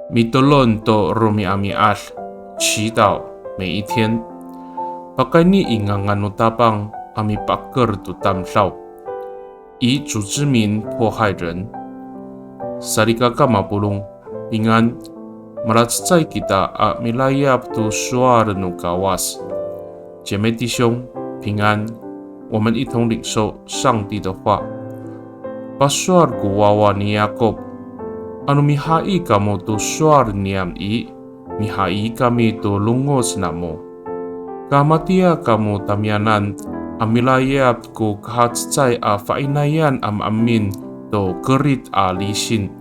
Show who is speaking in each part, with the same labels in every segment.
Speaker 1: Mitolon to rumi ami al， 祈祷每一天。Pakai ni ingangan utapang ami paker tu tamsau， 以主之名迫害人。Sarikaka mapulung平安，Meratzai kita a milayap tu suar nu kawas。姐妹弟兄平安，我们一同领受上帝的话。Pasuar guwawa ni Yakob。Anu mihai kamu tu suar niam mihai kami tu lungos namo. Kamatia kamu tamianan amilayap ku kahatsai a fainayan amin tu kerit a lisin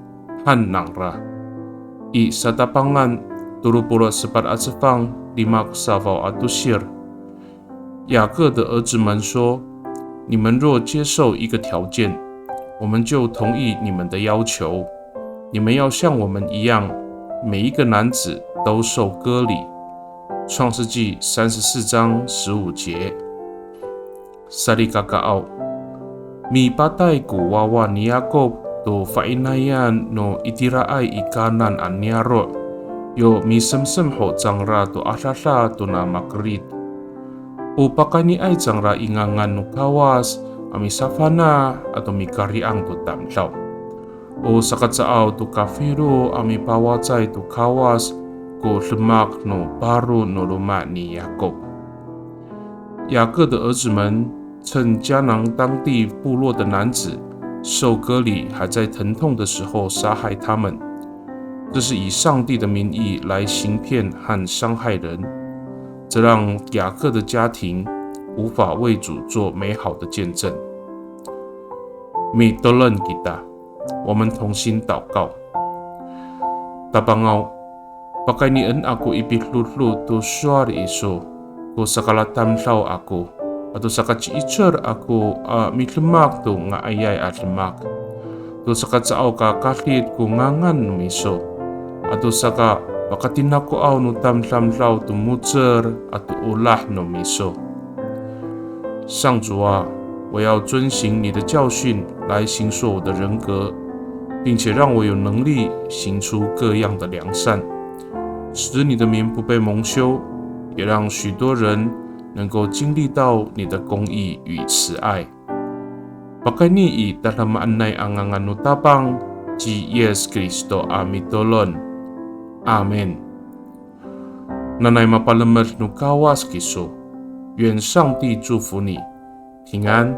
Speaker 1: han nangra. I satapangan turupura sepat atsefang limak savau atusir. 雅各的儿子们说：“你们若接受一个条件，我们就同意你们的要求。你们要像我们一样，每一个男子都受割礼。”创世纪34章15节。Sarikakaau mi patay kuwawa ni Yakob to fainayan no itiraay ikanan anyaro yo mi semsem ho jangra to asasa to na makrit. Upakani ay jangra ingangan no kawas ami safana atau mi kariang to tamsaw. O sakatsaaw to kafiro ami pawacay to kawas ko lemak no baru no luma ni Yakob。雅各的儿子们趁迦南当地部落的男子受割礼还在疼痛的时候杀害他们，这是以上帝的名义来行骗和伤害人，这让雅各的家庭无法为主做美好的见证。Mitolong kita， 我们同心祷告。Tapangau pakanian aku ipiklut tu suar iso ko sakala tamsaw ako atau sakaciicer aku mitlemak tu nga ayay at lemak tu sakatsaaw ka kahit ko ngangan numiso atau saka pakatinako aw no tamsamsaw tu mutser atau ulah numiso。上主啊，我要遵行你的教训来形塑我的人格，并且让我有能力行出各样的良善，使你的名不被蒙羞，也让许多人能够经历到你的公义与慈爱。Pakai ni dalam anay angangan utapang ji Yesus Kristo amitolon. Amen。Nanay mapalamer no kawas kiso， 愿上帝祝福你，平安。